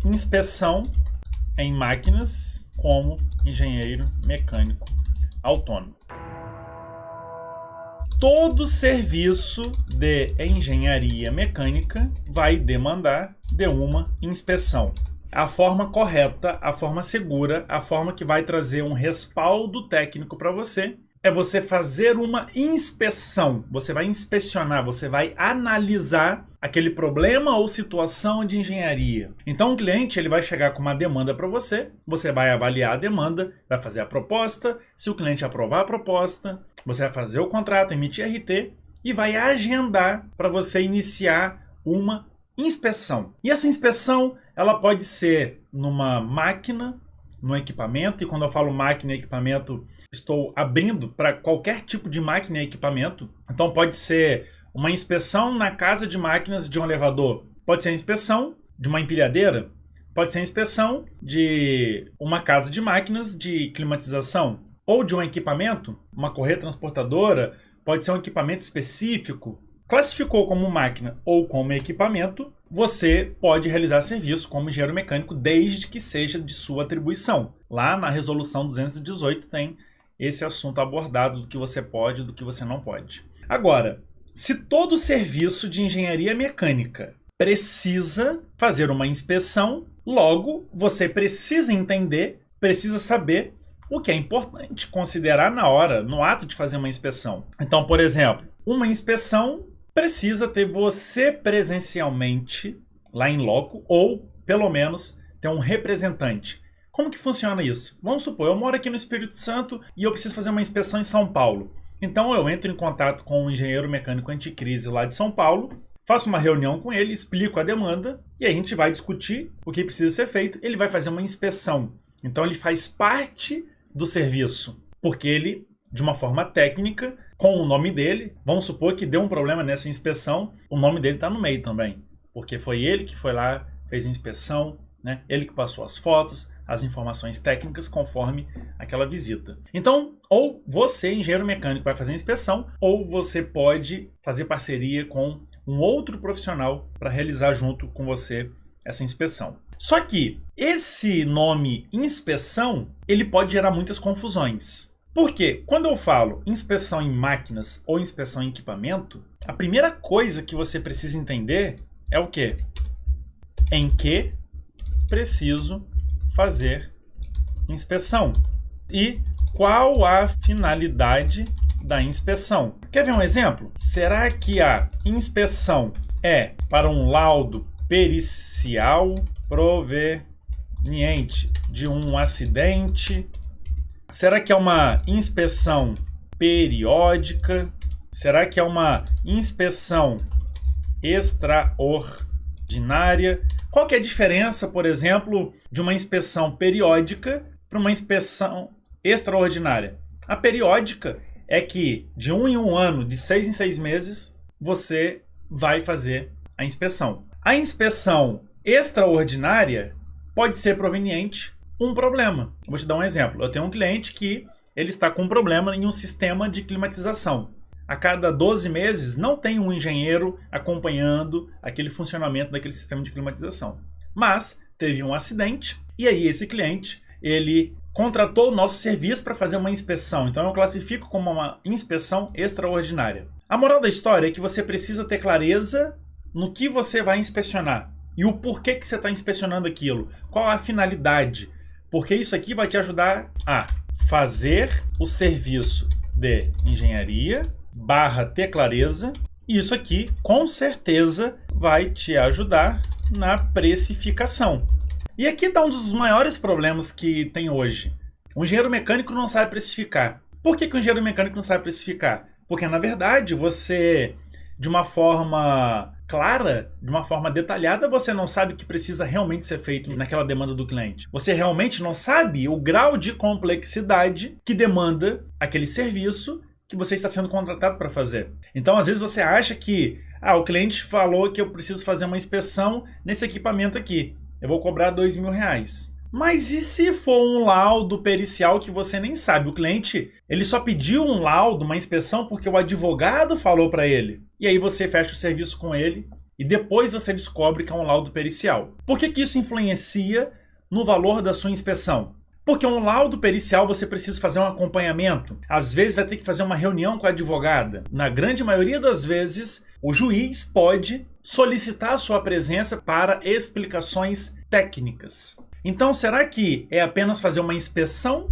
inspeção em máquinas como engenheiro mecânico autônomo. Todo serviço de engenharia mecânica vai demandar de uma inspeção. A forma correta, a forma segura, a forma que vai trazer um respaldo técnico para você é você fazer uma inspeção. Você vai inspecionar, você vai analisar aquele problema ou situação de engenharia. Então o cliente ele vai chegar com uma demanda para você, você vai avaliar a demanda, vai fazer a proposta, se o cliente aprovar a proposta, você vai fazer o contrato, emitir RT e vai agendar para você iniciar uma inspeção. E essa inspeção ela pode ser numa máquina, no equipamento, e quando eu falo máquina e equipamento, estou abrindo para qualquer tipo de máquina e equipamento. Então pode ser uma inspeção na casa de máquinas de um elevador, pode ser a inspeção de uma empilhadeira, pode ser a inspeção de uma casa de máquinas de climatização, ou de um equipamento, uma correia transportadora, pode ser um equipamento específico. Classificou como máquina ou como equipamento, você pode realizar serviço como engenheiro mecânico desde que seja de sua atribuição. Lá na resolução 218 tem esse assunto abordado do que você pode e do que você não pode. Agora, se todo serviço de engenharia mecânica precisa fazer uma inspeção, logo você precisa entender, precisa saber o que é importante considerar na hora, no ato de fazer uma inspeção. Então, por exemplo, uma inspeção precisa ter você presencialmente lá em loco ou, pelo menos, ter um representante. Como que funciona isso? Vamos supor, eu moro aqui no Espírito Santo e eu preciso fazer uma inspeção em São Paulo. Então eu entro em contato com um engenheiro mecânico anticrise lá de São Paulo, faço uma reunião com ele, explico a demanda e a gente vai discutir o que precisa ser feito. Ele vai fazer uma inspeção. Então ele faz parte do serviço, porque ele, de uma forma técnica, com o nome dele, vamos supor que deu um problema nessa inspeção, o nome dele está no meio também, porque foi ele que foi lá, fez a inspeção, né? Ele que passou as fotos, as informações técnicas conforme aquela visita. Então, ou você, engenheiro mecânico, vai fazer a inspeção, ou você pode fazer parceria com um outro profissional para realizar junto com você essa inspeção. Só que esse nome inspeção, ele pode gerar muitas confusões. Porque quando eu falo inspeção em máquinas ou inspeção em equipamento, a primeira coisa que você precisa entender é o quê? Em que preciso fazer inspeção e qual a finalidade da inspeção. Quer ver um exemplo? Será que a inspeção é para um laudo pericial proveniente de um acidente? Será que é uma inspeção periódica? Será que é uma inspeção extraordinária? Qual que é a diferença, por exemplo, de uma inspeção periódica para uma inspeção extraordinária? A periódica é que de 1 em 1 ano, de 6 em 6 meses, você vai fazer a inspeção. A inspeção extraordinária pode ser proveniente um problema. Eu vou te dar um exemplo. Eu tenho um cliente que ele está com um problema em um sistema de climatização. A cada 12 meses não tem um engenheiro acompanhando aquele funcionamento daquele sistema de climatização. Mas teve um acidente e aí esse cliente ele contratou o nosso serviço para fazer uma inspeção. Então eu classifico como uma inspeção extraordinária. A moral da história é que você precisa ter clareza no que você vai inspecionar e o porquê que você está inspecionando aquilo. Qual a finalidade? Porque isso aqui vai te ajudar a fazer o serviço de engenharia / ter clareza. E isso aqui, com certeza, vai te ajudar na precificação. E aqui está um dos maiores problemas que tem hoje. O engenheiro mecânico não sabe precificar. Por que o engenheiro mecânico não sabe precificar? Porque, na verdade, você, de uma forma clara, de uma forma detalhada, você não sabe o que precisa realmente ser feito naquela demanda do cliente. Você realmente não sabe o grau de complexidade que demanda aquele serviço que você está sendo contratado para fazer. Então, às vezes você acha que o cliente falou que eu preciso fazer uma inspeção nesse equipamento aqui. Eu vou cobrar R$2.000. Mas e se for um laudo pericial que você nem sabe? O cliente ele só pediu um laudo, uma inspeção, porque o advogado falou para ele. E aí você fecha o serviço com ele e depois você descobre que é um laudo pericial. Por que isso influencia no valor da sua inspeção? Porque um laudo pericial você precisa fazer um acompanhamento. Às vezes vai ter que fazer uma reunião com a advogada. Na grande maioria das vezes, o juiz pode solicitar a sua presença para explicações técnicas. Então, será que é apenas fazer uma inspeção?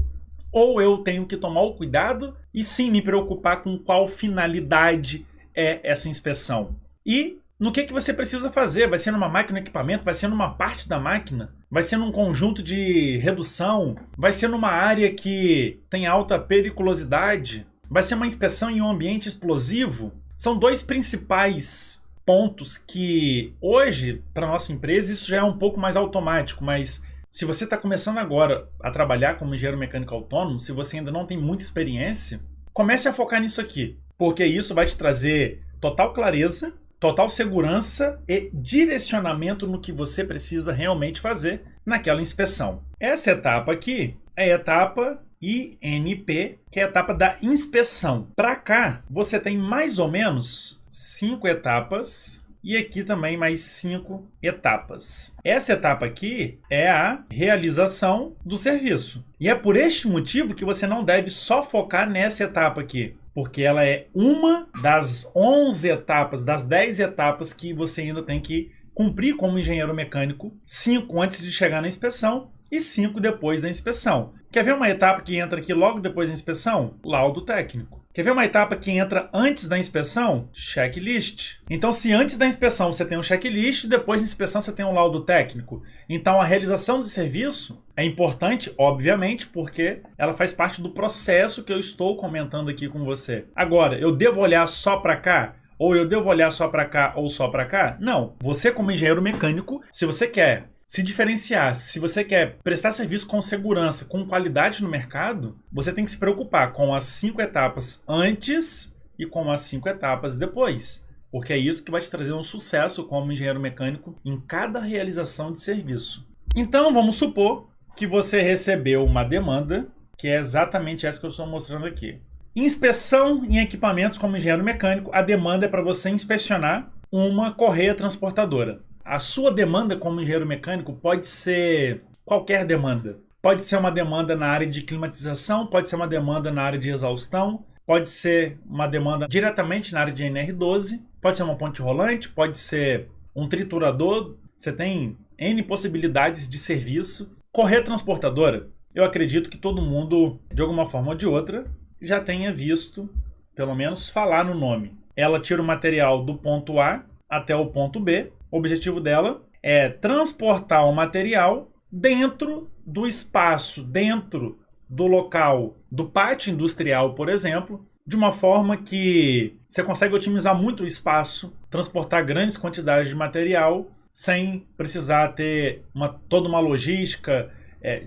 Ou eu tenho que tomar o cuidado e sim me preocupar com qual finalidade é essa inspeção? E no que você precisa fazer? Vai ser numa máquina ou equipamento? Vai ser numa parte da máquina? Vai ser num conjunto de redução? Vai ser numa área que tem alta periculosidade? Vai ser uma inspeção em um ambiente explosivo? São dois principais pontos que hoje, para a nossa empresa, isso já é um pouco mais automático, mas se você está começando agora a trabalhar como engenheiro mecânico autônomo, se você ainda não tem muita experiência, comece a focar nisso aqui, porque isso vai te trazer total clareza, total segurança e direcionamento no que você precisa realmente fazer naquela inspeção. Essa etapa aqui é a etapa INP, que é a etapa da inspeção. Para cá, você tem mais ou menos 5 etapas. E aqui também mais 5 etapas. Essa etapa aqui é a realização do serviço. E é por este motivo que você não deve só focar nessa etapa aqui. Porque ela é uma das 11 etapas, das 10 etapas que você ainda tem que cumprir como engenheiro mecânico. 5 antes de chegar na inspeção e 5 depois da inspeção. Quer ver uma etapa que entra aqui logo depois da inspeção? Laudo técnico. Quer ver uma etapa que entra antes da inspeção? Checklist. Então, se antes da inspeção você tem um checklist, depois da inspeção você tem um laudo técnico. Então, a realização do serviço é importante, obviamente, porque ela faz parte do processo que eu estou comentando aqui com você. Agora, eu devo olhar só para cá? Ou eu devo olhar só para cá ou só para cá? Não. Você, como engenheiro mecânico, se você quer se diferenciar, se você quer prestar serviço com segurança, com qualidade no mercado, você tem que se preocupar com as 5 etapas antes e com as 5 etapas depois. Porque é isso que vai te trazer um sucesso como engenheiro mecânico em cada realização de serviço. Então, vamos supor que você recebeu uma demanda, que é exatamente essa que eu estou mostrando aqui. Inspeção em equipamentos como engenheiro mecânico, a demanda é para você inspecionar uma correia transportadora. A sua demanda como engenheiro mecânico pode ser qualquer demanda. Pode ser uma demanda na área de climatização, pode ser uma demanda na área de exaustão, pode ser uma demanda diretamente na área de NR12, pode ser uma ponte rolante, pode ser um triturador. Você tem N possibilidades de serviço. Correia transportadora, eu acredito que todo mundo, de alguma forma ou de outra, já tenha visto, pelo menos falar no nome. Ela tira o material do ponto A até o ponto B. O objetivo dela é transportar o material dentro do espaço, dentro do local do pátio industrial, por exemplo, de uma forma que você consegue otimizar muito o espaço, transportar grandes quantidades de material sem precisar ter toda uma logística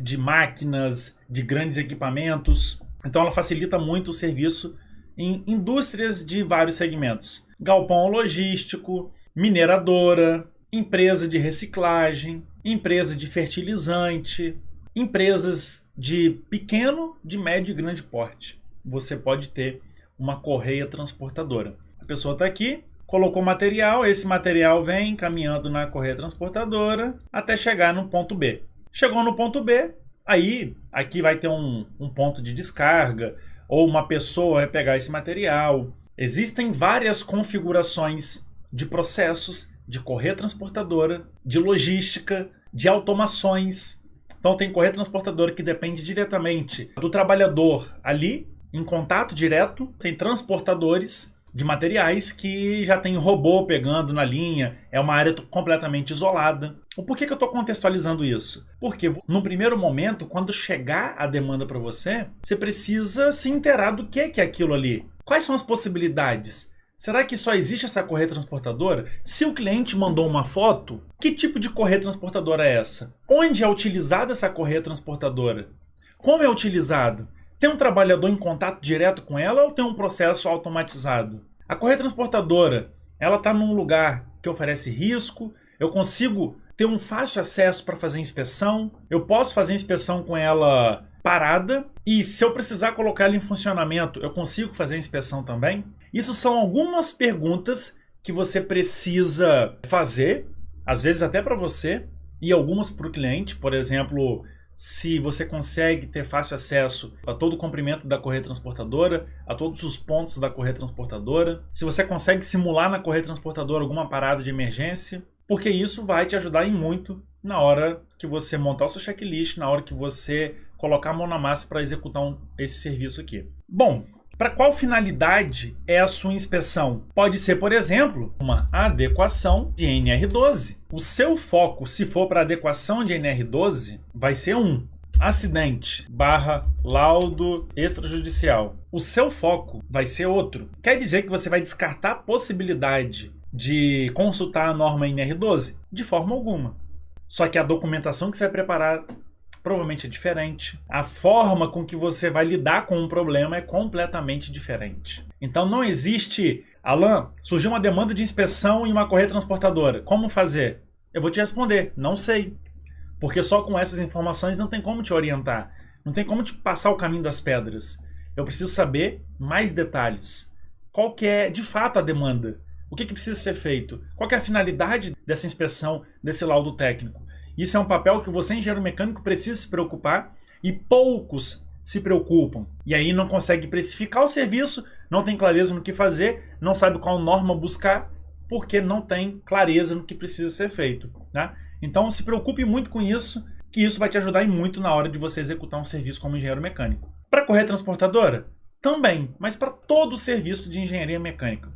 de máquinas, de grandes equipamentos. Então ela facilita muito o serviço em indústrias de vários segmentos. Galpão logístico, mineradora, empresa de reciclagem, empresa de fertilizante, empresas de pequeno, de médio e grande porte. Você pode ter uma correia transportadora. A pessoa está aqui, colocou material, esse material vem caminhando na correia transportadora até chegar no ponto B. Chegou no ponto B, aí aqui vai ter um ponto de descarga, ou uma pessoa vai pegar esse material. Existem várias configurações de processos, de correia transportadora, de logística, de automações. Então tem correia transportadora que depende diretamente do trabalhador ali, em contato direto. Tem transportadores de materiais que já tem robô pegando na linha, é uma área completamente isolada. Por que eu estou contextualizando isso? Porque no primeiro momento, quando chegar a demanda para você, você precisa se inteirar do que é aquilo ali. Quais são as possibilidades? Será que só existe essa correia transportadora? Se o cliente mandou uma foto, que tipo de correia transportadora é essa? Onde é utilizada essa correia transportadora? Como é utilizado? Tem um trabalhador em contato direto com ela ou tem um processo automatizado? A correia transportadora, ela está num lugar que oferece risco, eu consigo ter um fácil acesso para fazer inspeção, eu posso fazer inspeção com ela parada e se eu precisar colocar ela em funcionamento, eu consigo fazer a inspeção também? Isso são algumas perguntas que você precisa fazer, às vezes até para você, e algumas para o cliente. Por exemplo, se você consegue ter fácil acesso a todo o comprimento da correia transportadora, a todos os pontos da correia transportadora, se você consegue simular na correia transportadora alguma parada de emergência, porque isso vai te ajudar em muito na hora que você montar o seu checklist, na hora que você colocar a mão na massa para executar esse serviço aqui. Bom, para qual finalidade é a sua inspeção? Pode ser, por exemplo, uma adequação de NR12. O seu foco, se for para adequação de NR12, vai ser acidente / laudo extrajudicial. O seu foco vai ser outro. Quer dizer que você vai descartar a possibilidade de consultar a norma NR12? De forma alguma. Só que a documentação que você vai preparar provavelmente é diferente. A forma com que você vai lidar com um problema é completamente diferente. Então não existe, Alan, surgiu uma demanda de inspeção em uma correia transportadora. Como fazer? Eu vou te responder, não sei. Porque só com essas informações não tem como te orientar. Não tem como te passar o caminho das pedras. Eu preciso saber mais detalhes. Qual que é, de fato, a demanda? O que precisa ser feito? Qual que é a finalidade dessa inspeção, desse laudo técnico? Isso é um papel que você, engenheiro mecânico, precisa se preocupar e poucos se preocupam. E aí não consegue precificar o serviço, não tem clareza no que fazer, não sabe qual norma buscar, porque não tem clareza no que precisa ser feito, né? Então se preocupe muito com isso, que isso vai te ajudar em muito na hora de você executar um serviço como engenheiro mecânico. Para a correia transportadora? Também, mas para todo o serviço de engenharia mecânica.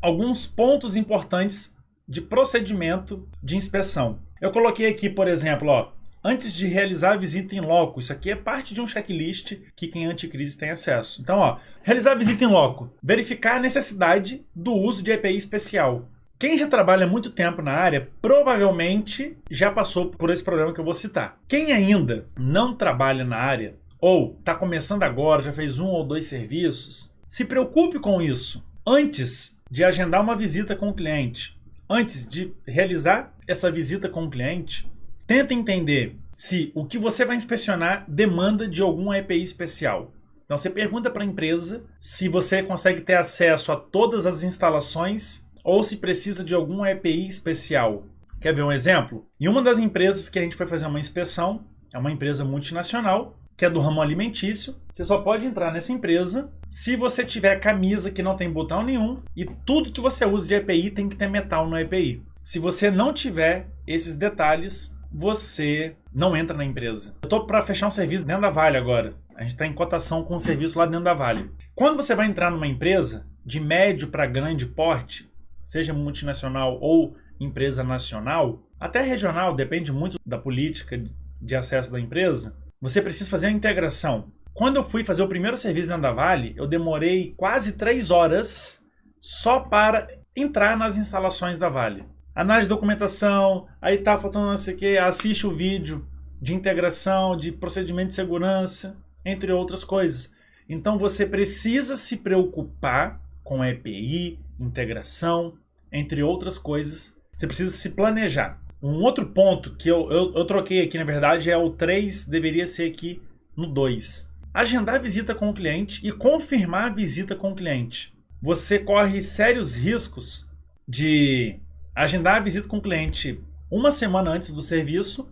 Alguns pontos importantes de procedimento de inspeção. Eu coloquei aqui, por exemplo, antes de realizar a visita em loco, isso aqui é parte de um checklist que quem é anticrise tem acesso. Então, realizar a visita em loco, verificar a necessidade do uso de EPI especial. Quem já trabalha há muito tempo na área, provavelmente já passou por esse problema que eu vou citar. Quem ainda não trabalha na área, ou está começando agora, já fez 1 ou 2 serviços, se preocupe com isso. Antes de agendar uma visita com o cliente, antes de realizar essa visita com o cliente, tenta entender se o que você vai inspecionar demanda de algum EPI especial. Então você pergunta para a empresa se você consegue ter acesso a todas as instalações ou se precisa de algum EPI especial. Quer ver um exemplo? Em uma das empresas que a gente foi fazer uma inspeção, é uma empresa multinacional, que é do ramo alimentício. Você só pode entrar nessa empresa se você tiver camisa que não tem botão nenhum e tudo que você usa de EPI tem que ter metal no EPI. Se você não tiver esses detalhes, você não entra na empresa. Eu estou para fechar um serviço dentro da Vale agora. A gente está em cotação com um serviço lá dentro da Vale. Quando você vai entrar numa empresa de médio para grande porte, seja multinacional ou empresa nacional, até regional, depende muito da política de acesso da empresa, você precisa fazer a integração. Quando eu fui fazer o primeiro serviço dentro da Vale, eu demorei quase 3 horas só para entrar nas instalações da Vale. Análise de documentação, aí tá faltando não sei o que, assiste o vídeo de integração, de procedimento de segurança, entre outras coisas. Então você precisa se preocupar com EPI, integração, entre outras coisas. Você precisa se planejar. Um outro ponto que eu troquei aqui, na verdade, é o 3, deveria ser aqui no 2. Agendar a visita com o cliente e confirmar a visita com o cliente. Você corre sérios riscos de agendar a visita com o cliente 1 semana antes do serviço,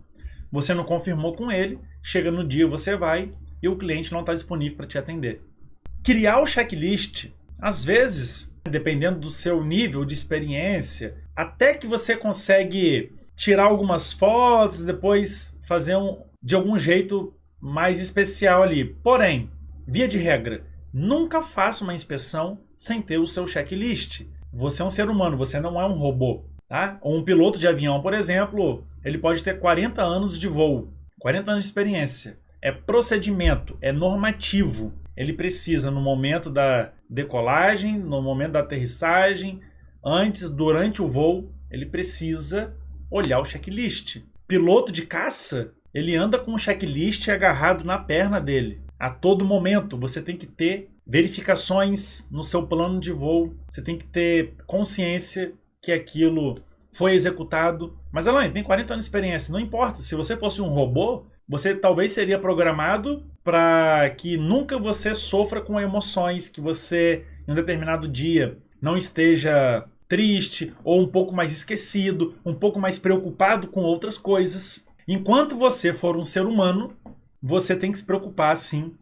você não confirmou com ele, chega no dia, você vai e o cliente não está disponível para te atender. Criar o checklist, às vezes, dependendo do seu nível de experiência, até que você consegue tirar algumas fotos e depois fazer de algum jeito mais especial ali. Porém, via de regra, nunca faça uma inspeção sem ter o seu checklist. Você é um ser humano, você não é um robô. Tá? Um piloto de avião, por exemplo, ele pode ter 40 anos de voo, 40 anos de experiência. É procedimento, é normativo. Ele precisa, no momento da decolagem, no momento da aterrissagem, antes, durante o voo, ele precisa olhar o checklist. Piloto de caça, ele anda com o checklist agarrado na perna dele. A todo momento, você tem que ter verificações no seu plano de voo, você tem que ter consciência que aquilo foi executado. Mas Alain, tem 40 anos de experiência, não importa. Se você fosse um robô, você talvez seria programado para que nunca você sofra com emoções, que você, em um determinado dia, não esteja triste, ou um pouco mais esquecido, um pouco mais preocupado com outras coisas. Enquanto você for um ser humano, você tem que se preocupar, sim,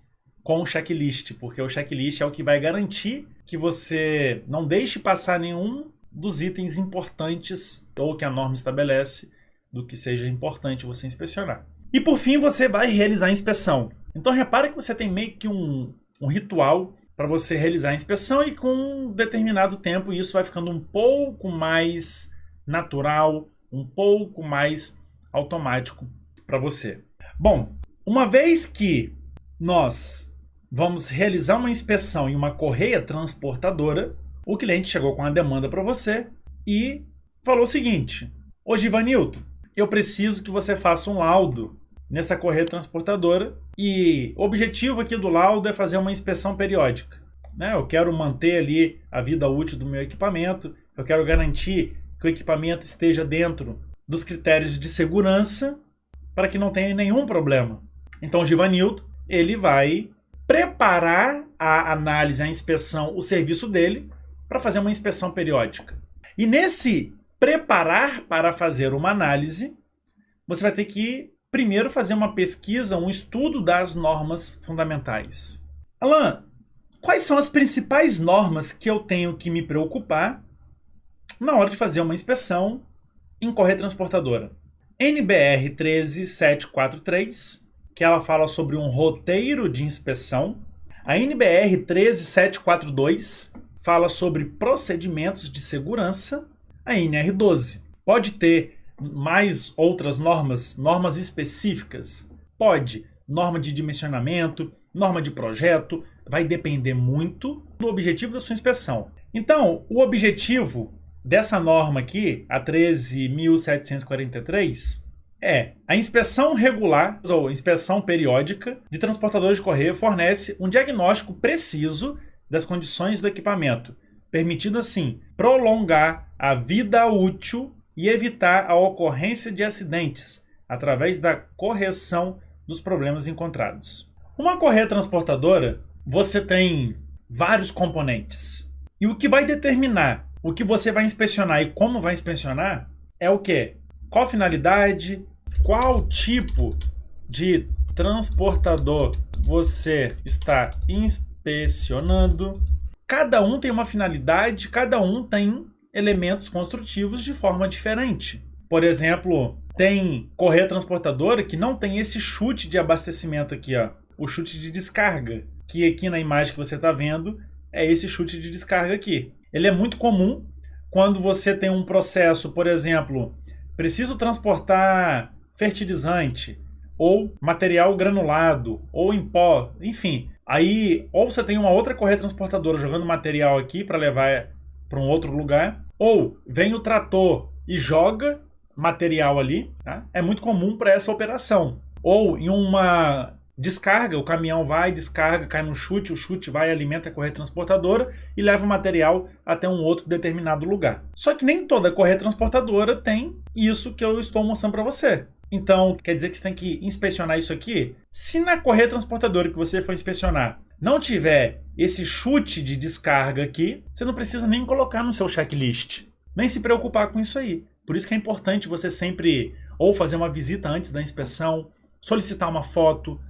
com o checklist, porque o checklist é o que vai garantir que você não deixe passar nenhum dos itens importantes ou que a norma estabelece do que seja importante você inspecionar. E por fim, você vai realizar a inspeção. Então repara que você tem meio que um ritual para você realizar a inspeção e com um determinado tempo isso vai ficando um pouco mais natural, um pouco mais automático para você. Bom, uma vez que nós vamos realizar uma inspeção em uma correia transportadora, o cliente chegou com a demanda para você e falou o seguinte: ô Givanilton, eu preciso que você faça um laudo nessa correia transportadora e o objetivo aqui do laudo é fazer uma inspeção periódica. Eu quero manter ali a vida útil do meu equipamento, eu quero garantir que o equipamento esteja dentro dos critérios de segurança para que não tenha nenhum problema. Então o Givanilton, ele vai preparar a análise, a inspeção, o serviço dele para fazer uma inspeção periódica. E nesse preparar para fazer uma análise, você vai ter que primeiro fazer uma pesquisa, um estudo das normas fundamentais. Alan, quais são as principais normas que eu tenho que me preocupar na hora de fazer uma inspeção em correia transportadora? NBR 13743, que ela fala sobre um roteiro de inspeção. A NBR 13742 fala sobre procedimentos de segurança. A NR12 pode ter mais outras normas específicas? Pode. Norma de dimensionamento, norma de projeto, vai depender muito do objetivo da sua inspeção. Então, o objetivo dessa norma aqui, a 13.743, é a inspeção regular ou inspeção periódica de transportadores de correia fornece um diagnóstico preciso das condições do equipamento, permitindo assim prolongar a vida útil e evitar a ocorrência de acidentes através da correção dos problemas encontrados. Uma correia transportadora, você tem vários componentes. E o que vai determinar o que você vai inspecionar e como vai inspecionar é o quê? Qual finalidade, qual tipo de transportador você está inspecionando. Cada um tem uma finalidade, cada um tem elementos construtivos de forma diferente. Por exemplo, tem correia transportadora que não tem esse chute de abastecimento aqui, ó, o chute de descarga, que aqui na imagem que você está vendo é esse chute de descarga aqui. Ele é muito comum quando você tem um processo, por exemplo, preciso transportar fertilizante, ou material granulado, ou em pó, enfim. Aí, ou você tem uma outra correia transportadora jogando material aqui para levar para um outro lugar, ou vem o trator e joga material ali, tá? É muito comum para essa operação. Ou em uma descarga, o caminhão vai, descarga, cai no chute, o chute vai, alimenta a correia transportadora e leva o material até um outro determinado lugar. Só que nem toda correia transportadora tem isso que eu estou mostrando para você. Então, quer dizer que você tem que inspecionar isso aqui? Se na correia transportadora que você for inspecionar não tiver esse chute de descarga aqui, você não precisa nem colocar no seu checklist, nem se preocupar com isso aí. Por isso que é importante você sempre ou fazer uma visita antes da inspeção, solicitar uma foto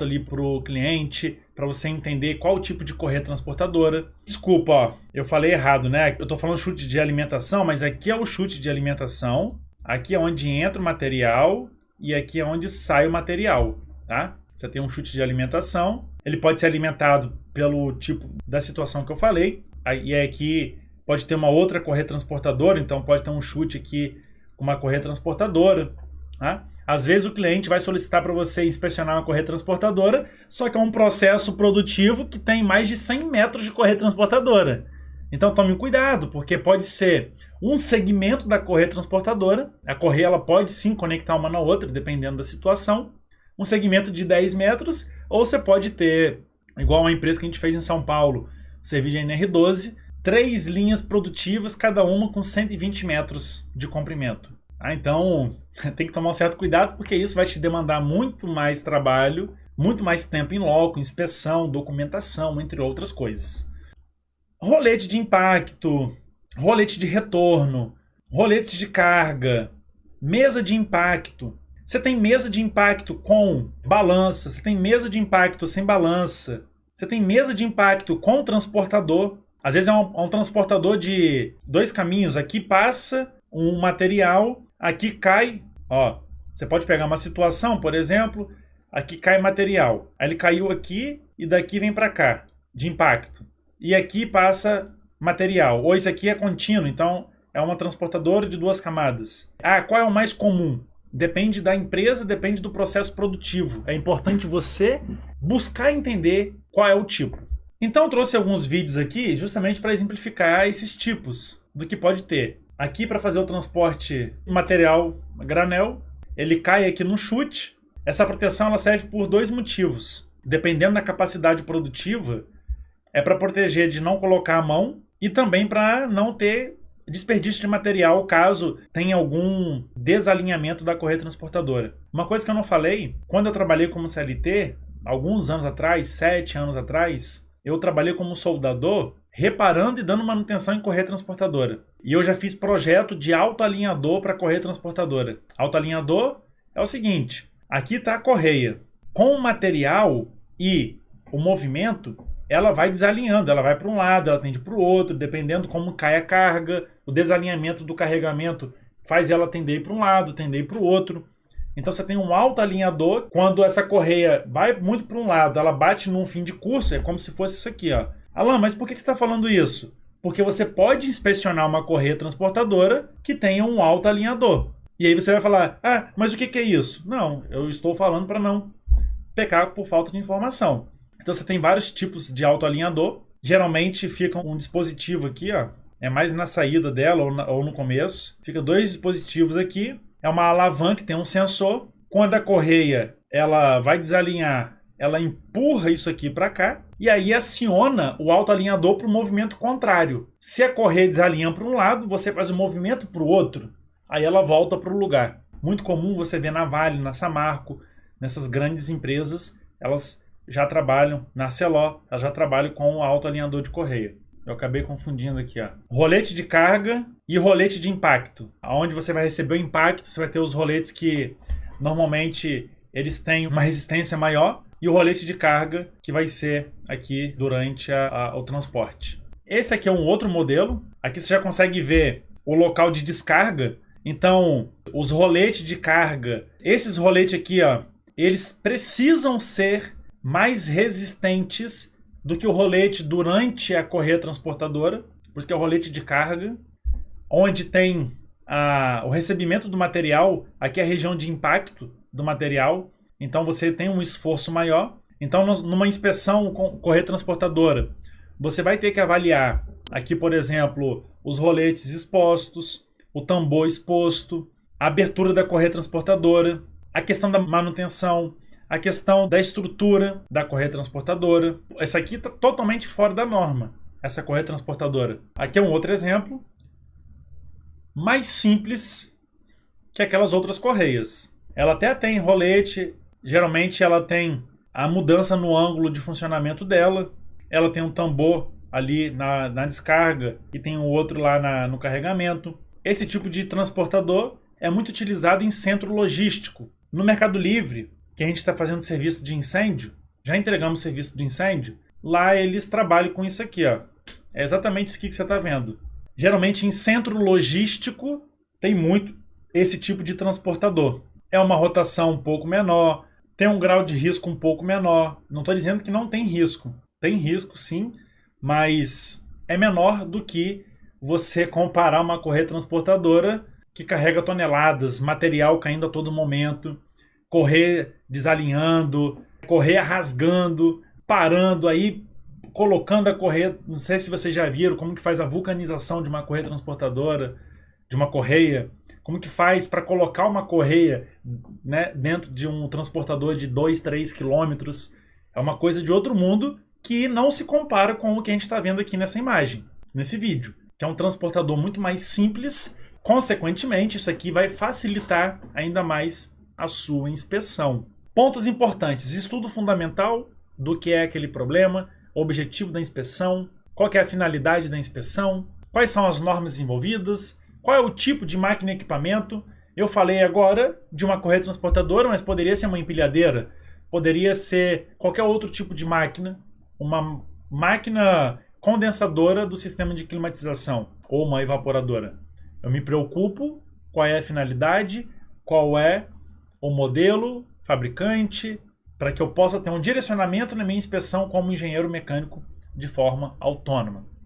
ali para o cliente, para você entender qual tipo de correia transportadora. Desculpa, ó, eu falei errado, né? Eu estou falando chute de alimentação, mas aqui é o chute de alimentação, aqui é onde entra o material e aqui é onde sai o material, tá? Você tem um chute de alimentação, ele pode ser alimentado pelo tipo da situação que eu falei, e aqui pode ter uma outra correia transportadora, então pode ter um chute aqui com uma correia transportadora, tá? Às vezes o cliente vai solicitar para você inspecionar uma correia transportadora, só que é um processo produtivo que tem mais de 100 metros de correia transportadora. Então tome cuidado, porque pode ser um segmento da correia transportadora, a correia ela pode sim conectar uma na outra, dependendo da situação, um segmento de 10 metros, ou você pode ter, igual uma empresa que a gente fez em São Paulo, serviço de NR12, 3 linhas produtivas, cada uma com 120 metros de comprimento. Então, tem que tomar um certo cuidado, porque isso vai te demandar muito mais trabalho, muito mais tempo em loco, inspeção, documentação, entre outras coisas. Rolete de impacto, rolete de retorno, rolete de carga, mesa de impacto. Você tem mesa de impacto com balança, você tem mesa de impacto sem balança, você tem mesa de impacto com transportador. Às vezes é um transportador de 2 caminhos. Aqui passa um material, aqui cai. Ó, você pode pegar uma situação, por exemplo, aqui cai material. Aí ele caiu aqui e daqui vem para cá, de impacto. E aqui passa material. Ou isso aqui é contínuo, então é uma transportadora de 2 camadas. Ah, qual é o mais comum? Depende da empresa, depende do processo produtivo. É importante você buscar entender qual é o tipo. Então eu trouxe alguns vídeos aqui justamente para exemplificar esses tipos do que pode ter. Aqui para fazer o transporte de material a granel, ele cai aqui no chute. Essa proteção ela serve por 2 motivos. Dependendo da capacidade produtiva, é para proteger de não colocar a mão e também para não ter desperdício de material caso tenha algum desalinhamento da correia transportadora. Uma coisa que eu não falei, quando eu trabalhei como CLT, alguns anos atrás, 7 anos atrás, eu trabalhei como soldador reparando e dando manutenção em correia transportadora. E eu já fiz projeto de autoalinhador para correia transportadora. Autoalinhador é o seguinte, aqui está a correia. Com o material e o movimento, ela vai desalinhando, ela vai para um lado, ela tende para o outro, dependendo como cai a carga, o desalinhamento do carregamento faz ela tender para um lado, tender para o outro. Então você tem um autoalinhador, quando essa correia vai muito para um lado, ela bate num fim de curso, é como se fosse isso aqui, ó. Alan, mas por que você está falando isso? Porque você pode inspecionar uma correia transportadora que tenha um autoalinhador. E aí você vai falar, ah, mas o que é isso? Não, eu estou falando para não pecar por falta de informação. Então você tem vários tipos de autoalinhador. Geralmente fica um dispositivo aqui, ó. É mais na saída dela ou no começo. Fica 2 dispositivos aqui. É uma alavanca que tem um sensor. Quando a correia ela vai desalinhar, ela empurra isso aqui para cá. E aí aciona o autoalinhador para o movimento contrário. Se a correia desalinha para um lado, você faz o movimento para o outro. Aí ela volta para o lugar. Muito comum você ver na Vale, na Samarco, nessas grandes empresas, elas já trabalham, na Celó, elas já trabalham com o autoalinhador de correia. Eu acabei confundindo aqui, ó. Rolete de carga e rolete de impacto. Onde você vai receber o impacto, você vai ter os roletes que normalmente eles têm uma resistência maior e o rolete de carga que vai ser aqui durante o transporte. Esse aqui é um outro modelo. Aqui você já consegue ver o local de descarga. Então, os roletes de carga, esses roletes aqui, ó, eles precisam ser mais resistentes do que o rolete durante a correia transportadora, por isso que é o rolete de carga, onde tem o recebimento do material, aqui é a região de impacto do material, então você tem um esforço maior. Então, numa inspeção com correia transportadora, você vai ter que avaliar aqui, por exemplo, os roletes expostos, o tambor exposto, a abertura da correia transportadora, a questão da manutenção, a questão da estrutura da correia transportadora. Essa aqui está totalmente fora da norma, essa correia transportadora. Aqui é um outro exemplo, mais simples que aquelas outras correias. Ela até tem rolete, geralmente ela tem a mudança no ângulo de funcionamento dela, ela tem um tambor ali na descarga e tem um outro lá no carregamento. Esse tipo de transportador é muito utilizado em centro logístico. No Mercado Livre, que a gente está fazendo serviço de incêndio, já entregamos serviço de incêndio, lá eles trabalham com isso aqui, ó. É exatamente isso aqui que você está vendo. Geralmente em centro logístico tem muito esse tipo de transportador. É uma rotação um pouco menor, tem um grau de risco um pouco menor. Não estou dizendo que não tem risco. Tem risco sim, mas é menor do que você comparar uma correia transportadora que carrega toneladas, material caindo a todo momento, correia desalinhando, correia rasgando, parando aí, colocando a correia. Não sei se vocês já viram como que faz a vulcanização de uma correia transportadora, de uma correia. Como que faz para colocar uma correia, né, dentro de um transportador de 2, 3 quilômetros. É uma coisa de outro mundo que não se compara com o que a gente está vendo aqui nessa imagem, nesse vídeo. Que é um transportador muito mais simples. Consequentemente, isso aqui vai facilitar ainda mais a sua inspeção. Pontos importantes: estudo fundamental do que é aquele problema, objetivo da inspeção, qual que é a finalidade da inspeção, quais são as normas envolvidas, qual é o tipo de máquina e equipamento. Eu falei agora de uma correia transportadora, mas poderia ser uma empilhadeira, poderia ser qualquer outro tipo de máquina, uma máquina condensadora do sistema de climatização ou uma evaporadora. Eu me preocupo qual é a finalidade, qual é o modelo, fabricante, para que eu possa ter um direcionamento na minha inspeção como engenheiro mecânico de forma autônoma.